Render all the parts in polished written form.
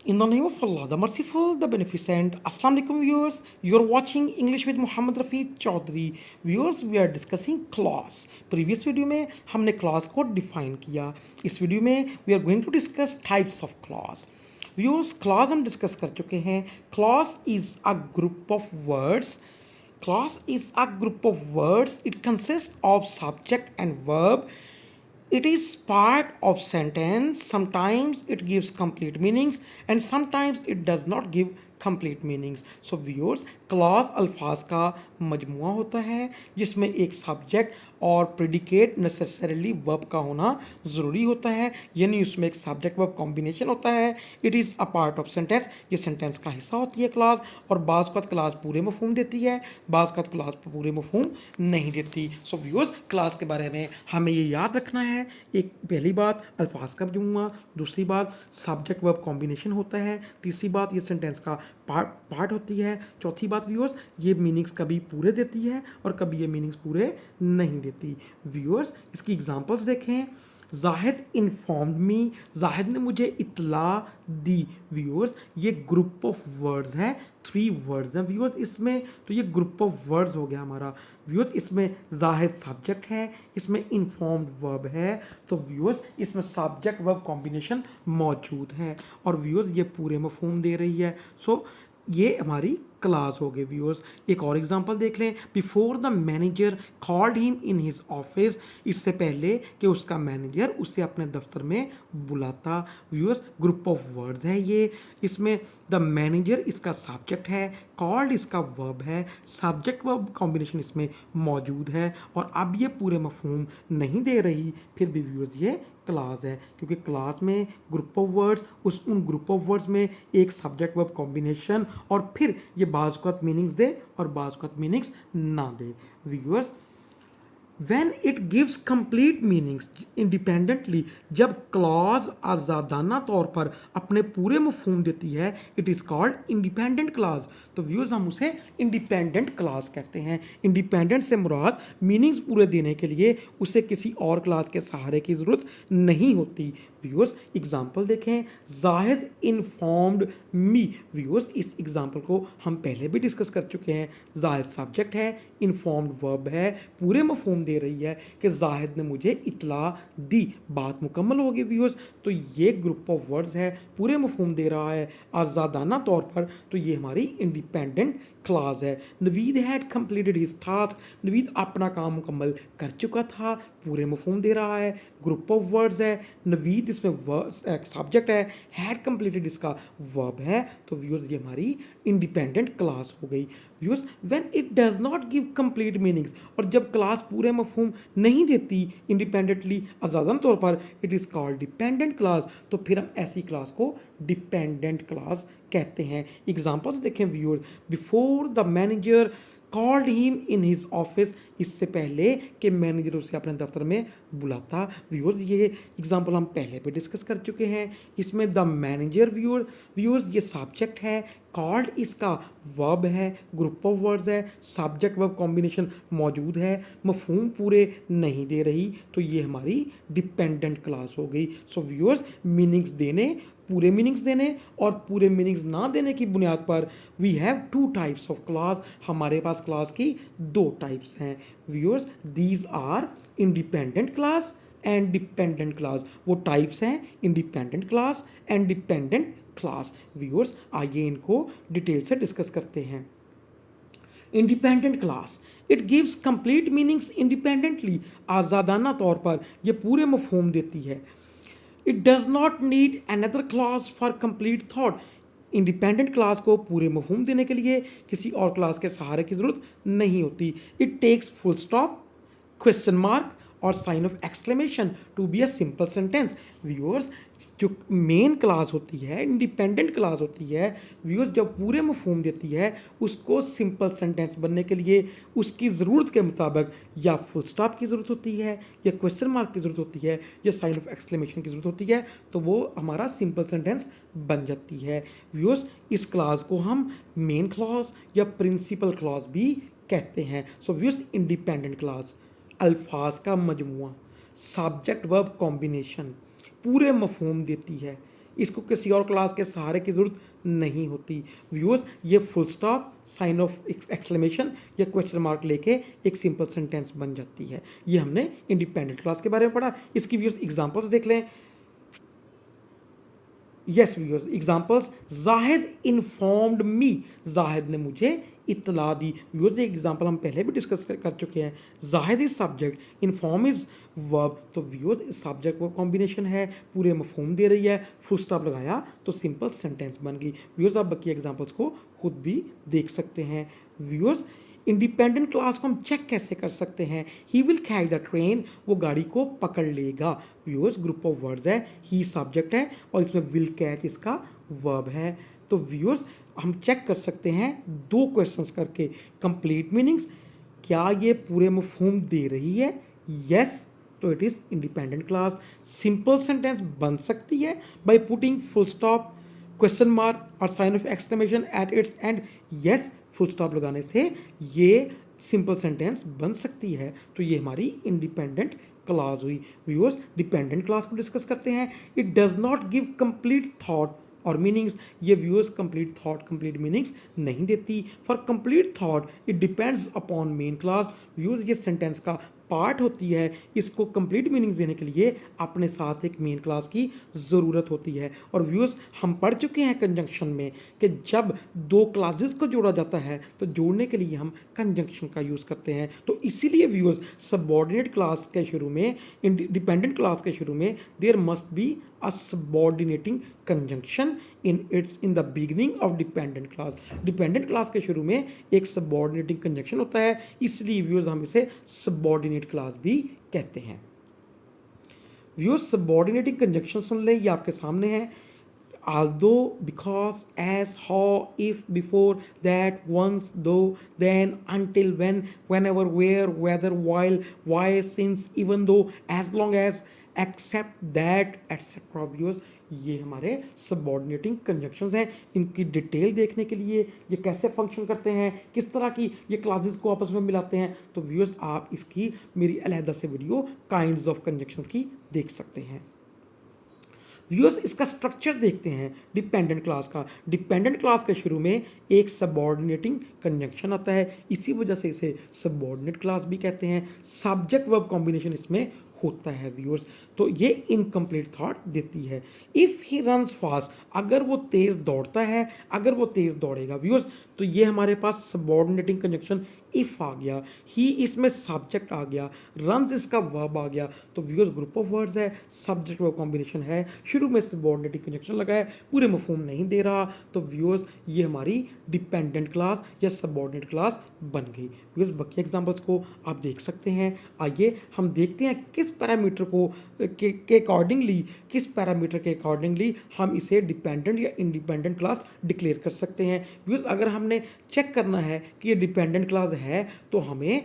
In the name of Allah, the Merciful, the Beneficent. Assalamu alaikum viewers. You are watching English with Muhammad Rafi Chaudhary. Viewers, we are discussing clause. Previous video में हमने clause को define किया. इस video में we are going to discuss types of clause. Viewers, clause हम discuss कर चुके हैं. Clause is a group of words. Clause is a group of words. It consists of subject and verb. It is part of sentence. Sometimes it gives complete meanings and sometimes it does not give complete meanings. So viewers, clause अल्फाज का मजमुआ होता है जिसमें एक subject और predicate necessarily verb का होना ज़रूरी होता है, यानी उसमें एक सब्जेक्ट वर्ब कॉम्बिनेशन होता है. It is a part of sentence. ये सेंटेंस का हिस्सा होती है क्लॉज, और बाज़ का क्लॉज पूरे मफहूम देती है, बाज़ का क्लॉज पूरे मफहूम नहीं देती. सो व्यूअर्स, क्लॉज के बारे में हमें ये याद रखना है. एक पहली बात अल्फाज का मजमुआ, दूसरी बात सब्जेक्ट वर्ब कॉम्बिनेशन होता है, तीसरी बात ये सेंटेंस का पार्ट होती है, चौथी बात व्यूअर्स ये मीनिंग्स कभी पूरे देती है और कभी ये मीनिंग्स पूरे नहीं देती. व्यूअर्स, इसकी एग्जांपल्स देखें. जाहिद इन्फॉर्म्ड मी, जाहिद ने मुझे इतला दी. व्यूअर्स, ये ग्रुप ऑफ वर्ड्स हैं, 3 वर्ड्स हैं व्यूअर्स इसमें, तो ये ग्रुप ऑफ वर्ड्स हो गया हमारा. व्यूअर्स, इसमें जाहिद सब्जेक्ट है, इसमें इन्फॉर्म्ड वर्ब है, तो व्यूअर्स इसमें सब्जेक्ट वर्ब कॉम्बिनेशन मौजूद है और व्यूअर्स ये पूरे मफहूम दे रही है. सो ये हमारी क्लास हो गई. व्यूअर्स, एक और एग्जांपल देख लें. Before the manager called him in his office, इससे पहले कि उसका मैनेजर उसे अपने दफ्तर में बुलाता. व्यूअर्स, ग्रुप ऑफ वर्ड्स है ये. इसमें द मैनेजर इसका सब्जेक्ट है, कॉल्ड इसका वर्ब है, सब्जेक्ट वर्ब कॉम्बिनेशन इसमें मौजूद है और अब ये पूरे मफहूम नहीं दे रही, फिर भी व्यूअर्स ये क्लास है, क्योंकि क्लास में ग्रुप ऑफ वर्ड्स, उन ग्रुप ऑफ वर्ड्स में एक सब्जेक्ट वर्ब कॉम्बिनेशन और फिर ये बाज़ वक़्त मीनिंग्स दे और बाज़ वक़्त मीनिंग्स ना दे. Viewers, when it gives complete meanings independently, जब क्लॉज आज़ादाना तौर पर अपने पूरे मफहूम देती है, it is called independent clause. तो व्यूअर्स, हम उसे इंडिपेंडेंट क्लॉज कहते हैं. इंडिपेंडेंट से मुराद मीनिंग्स पूरे देने के लिए उसे किसी और क्लॉज के सहारे की ज़रूरत नहीं होती. व्यूअर्स, एग्जाम्पल देखें. जाहिद इन्फॉर्म्ड मी. व्यूअर्स, इस एग्जाम्पल को हम पहले भी डिस्कस कर चुके हैं. जाहिद सब्जेक्ट है, इन्फॉर्म्ड वर्ब है, पूरे मफहूम दे रही है कि जाहिद ने मुझे इतला दी. बात मुकम्मल होगी व्यूअर्स. तो ये ग्रुप ऑफ वर्ड्स है, पूरे मफहूम दे रहा है आज़ादाना तौर पर, तो ये हमारी इंडिपेंडेंट क्लास है. Naveed had completed his task. Naveed अपना काम मुकम्मल कर चुका था, पूरे मफहूम दे रहा है, ग्रुप ऑफ वर्ड्स है. नवीद इसमें सब्जेक्ट है, हैड कंप्लीटेड इसका वर्ब है, तो व्यूअर्स ये हमारी इंडिपेंडेंट क्लास हो गई. Viewers, when it does not give complete meanings, और जब क्लास पूरे मफहूम नहीं देती इंडिपेंडेंटली आज़ादन तौर पर, it is called dependent class. तो फिर हम ऐसी क्लास को डिपेंडेंट क्लास कहते हैं. एग्जांपल्स देखें viewers. Before the manager called him in his office, इससे पहले कि मैनेजर उसे अपने दफ्तर में बुलाता. व्यूअर्स, ये एग्जांपल हम पहले भी डिस्कस कर चुके हैं. इसमें द मैनेजर व्यूअर्स ये सब्जेक्ट है, कॉल्ड इसका वर्ब है, ग्रुप ऑफ वर्ड्स है, सब्जेक्ट वर्ब कॉम्बिनेशन मौजूद है, मफहूम पूरे नहीं दे रही, तो ये हमारी डिपेंडेंट क्लास हो गई. सो व्यूअर्स, मीनिंग्स देने, पूरे मीनिंग्स देने और पूरे मीनिंग्स ना देने की बुनियाद पर we have 2 types of clause. हमारे पास क्लास की 2 टाइप्स हैं. Viewers, these are independent clause and dependent clause. वो टाइप्स हैं independent clause and dependent clause. Viewers, आइए इनको डिटेल से डिस्कस करते हैं. Independent clause, it gives complete meanings independently. आज़ादाना तौर पर ये पूरे मफहूम देती है. It does not need another clause for complete thought. Independent clause को पूरे मफहूम देने के लिए किसी और क्लास के सहारे की ज़रूरत नहीं होती. It takes full stop, question mark और sign of exclamation to be a simple sentence. Viewers, जो मेन क्लास होती है, इंडिपेंडेंट क्लास होती है, व्यूअर्स जब पूरे मफहूम देती है, उसको सिंपल सेंटेंस बनने के लिए उसकी ज़रूरत के मुताबिक या फुल स्टॉप की ज़रूरत होती है, या क्वेश्चन मार्क की ज़रूरत होती है, या साइन ऑफ एक्सक्लेमेशन की ज़रूरत होती है, तो वो हमारा सिंपल सेंटेंस बन जाती है. व्यूअर्स, इस क्लास को हम मेन क्लॉज या प्रिंसिपल क्लॉज भी कहते हैं. सो व्यूअर्स, इंडिपेंडेंट क्लास अल्फाज का मजमुआ, सब्जेक्ट वर्ब कॉम्बिनेशन, पूरे मफहूम देती है. इसको किसी और क्लास के सहारे की ज़रूरत नहीं होती। व्यूअर्स, ये full stop, sign of exclamation या क्वेश्चन मार्क लेके एक सिंपल सेंटेंस बन जाती है। ये हमने इंडिपेंडेंट क्लास के बारे में पढ़ा। इसकी व्यूअर्स एग्जांपल्स देख लें। Yes viewers, examples, Zahid informed मी, जाहिद ने मुझे इत्तला दी। व्यूअर्स, ये एग्जांपल हम पहले भी डिस्कस कर चुके हैं। Zahid is subject, inform is verb. तो व्यूअर्स, सब्जेक्ट वर्ब कॉम्बिनेशन है, पूरे मफहूम दे रही है, फुल स्टॉप लगाया तो सिंपल सेंटेंस बन गई। व्यूअर्स, आप बाकी एग्जांपल्स को खुद भी देख सकते हैं। व्यूअर्स, इंडिपेंडेंट क्लास को हम चेक कैसे कर सकते हैं? ही विल कैच द ट्रेन, वो गाड़ी को पकड़ लेगा। व्यूअर्स, ग्रुप ऑफ वर्ड्स है, ही सब्जेक्ट है और इसमें विल कैच इसका वर्ब है। तो व्यूअर्स, हम चेक कर सकते हैं दो क्वेश्चंस करके। कंप्लीट मीनिंग्स, क्या ये पूरे मफहूम दे रही है? यस, तो it is independent clause. Simple sentence बन सकती है by putting full stop, question mark और sign of exclamation at its end. Yes, full stop लगाने से ये सिंपल सेंटेंस बन सकती है। तो ये हमारी इंडिपेंडेंट क्लास हुई। व्यूअर्स, डिपेंडेंट क्लास को डिस्कस करते हैं। It does not give complete thought और मीनिंग्स। ये viewers complete thought, complete meanings नहीं देती। For complete thought it depends upon main class. Viewers, ये सेंटेंस का पार्ट होती है, इसको कंप्लीट मीनिंग्स देने के लिए अपने साथ एक मेन क्लास की ज़रूरत होती है। और व्यूअर्स, हम पढ़ चुके हैं कंजंक्शन में कि जब दो क्लासेस को जोड़ा जाता है तो जोड़ने के लिए हम कंजंक्शन का यूज़ करते हैं। तो इसीलिए व्यूअर्स, सबऑर्डिनेट क्लास के शुरू में, डिपेंडेंट क्लास के शुरू में there must be a subordinating conjunction in the beginning of dependent clause. Dependent clause के शुरू में एक सबऑर्डिनेटिंग कंजंक्शन होता है, इसलिए व्यूअर्स हम इसे सबऑर्डिनेट क्लास भी कहते हैं। व्यूअर्स, सबऑर्डिनेटिंग कंजंक्शन सुन लें, ये आपके सामने है। Although, because, as, how, if, before, that, once, though, then, until, when, whenever, where, whether, while, why, since, even though, as long as, except that, etc. Viewers, ये हमारे सबऑर्डिनेटिंग कंजंक्शंस हैं। इनकी detail देखने के लिए ये कैसे फंक्शन करते हैं, किस तरह की ये क्लासेस को आपस में मिलाते हैं, तो व्यूअर्स आप इसकी मेरी अलहदा से वीडियो काइंड्स ऑफ कंजंक्शंस की देख सकते हैं। व्यूअर्स, इसका स्ट्रक्चर देखते हैं डिपेंडेंट क्लास का। डिपेंडेंट क्लास के शुरू में एक सबऑर्डिनेटिंग कंजंक्शन आता है, इसी वजह से इसे सबऑर्डिनेट क्लास भी कहते हैं। सब्जेक्ट वर्ब कॉम्बिनेशन इसमें होता है व्यूअर्स। तो ये इनकम्प्लीट थॉट देती है। इफ़ ही रन्स फास्ट, अगर वो तेज़ दौड़ता है, अगर वो तेज़ दौड़ेगा व्यूअर्स, तो ये हमारे पास सबऑर्डिनेटिंग कंजंक्शन इफ़ आ गया, ही इसमें सब्जेक्ट आ गया, रन्स इसका वर्ब आ गया। तो व्यूअर्स, ग्रुप ऑफ वर्ड्स है, सब्जेक्ट वर्ब कॉम्बिनेशन है, शुरू में सबऑर्डिनेटिंग कंजंक्शन लगा है, पूरे मफहूम नहीं दे रहा, तो व्यूअर्स ये हमारी डिपेंडेंट क्लास या सबऑर्डिनेट क्लास बन गई। व्यूअर्स, बाकी एग्जांपल्स को आप देख सकते हैं। आइए हम देखते हैं किस पैरामीटर को के अकॉर्डिंगली, किस पैरामीटर के अकॉर्डिंगली हम इसे डिपेंडेंट या इंडिपेंडेंट क्लास डिक्लेयर कर सकते हैं। व्यूअर्स, अगर हमने चेक करना है कि ये डिपेंडेंट क्लास है तो हमें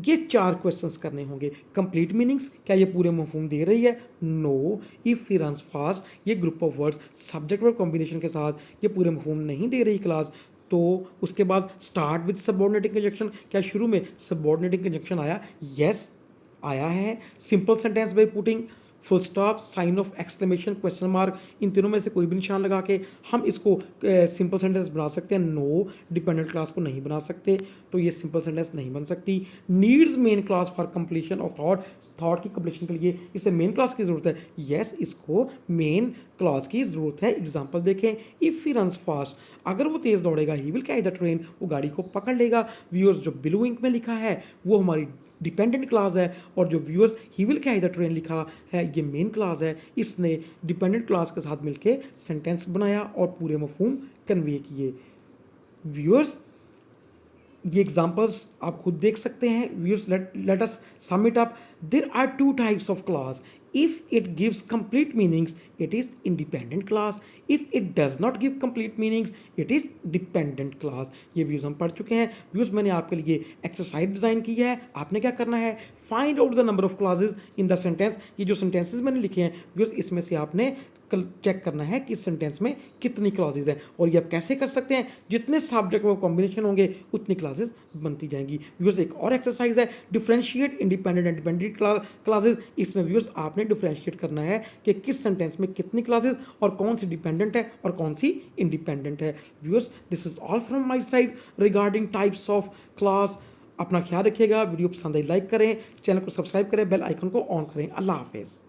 ये चार क्वेश्चंस करने होंगे। कंप्लीट मीनिंग्स, क्या ये पूरे मफहूम दे रही है? No. If he runs fast, ये group of words subject verb combination के साथ ये पूरे मफहूम नहीं दे रही क्लास। तो उसके बाद स्टार्ट विद सबऑर्डिनेटिंग कंजंक्शन, क्या शुरू में सबऑर्डिनेटिंग कंजंक्शन आया? यस, आया है। Simple sentence by putting full stop, sign of exclamation, question mark, इन तीनों में से कोई भी निशान लगा के हम इसको सिंपल सेंटेंस बना सकते हैं। नो, डिपेंडेंट क्लास को नहीं बना सकते, तो ये सिंपल सेंटेंस नहीं बन सकती। Needs main class for completion of thought, thought की कंप्लीशन के लिए इसे मेन क्लास की ज़रूरत है। यस, इसको मेन क्लास की ज़रूरत है। एग्जाम्पल देखें, इफ़ ही रन्स फास्ट, अगर वो तेज़ दौड़ेगा, he will catch the train, वो गाड़ी को पकड़ लेगा। व्यूअर्स, जो ब्लू इंक में लिखा है वो हमारी डिपेंडेंट क्लास है, और जो viewers he will catch the train लिखा है ये मेन क्लास है। इसने डिपेंडेंट क्लास के साथ मिलके सेंटेंस बनाया और पूरे मफहूम कन्वे किए। व्यूअर्स, ये एग्जांपल्स आप खुद देख सकते हैं। Viewers, let us sum it up. There are two types of clause. If it gives complete meanings, it is independent class. If it does not give complete meanings, it is dependent class. ये views हम पढ़ चुके हैं। Views, मैंने आपके लिए exercise design की है, आपने क्या करना है? Find out the number of classes in the sentence. ये जो सेंटेंसेस मैंने लिखे हैं व्यूज़, इसमें से आपने चेक करना है कि इस सेंटेंस में कितनी क्लॉजेज हैं। और ये आप कैसे कर सकते हैं, जितने सब्जेक्ट वो कॉम्बिनेशन होंगे उतनी क्लासेस बनती जाएंगी। व्यूअर्स एक और एक्सरसाइज है, differentiate independent and dependent classes. इसमें व्यूअर्स आपने डिफरेंशिएट करना है कि किस सेंटेंस में कितनी क्लासेज और कौन सी डिपेंडेंट है और कौन सी इंडिपेंडेंट है। Viewers this is all from my side regarding types of class. अपना ख्याल रखिएगा, वीडियो पसंद आई लाइक करें, चैनल को सब्सक्राइब करें, बेल आइकन को ऑन करें। अल्लाह हाफिज़।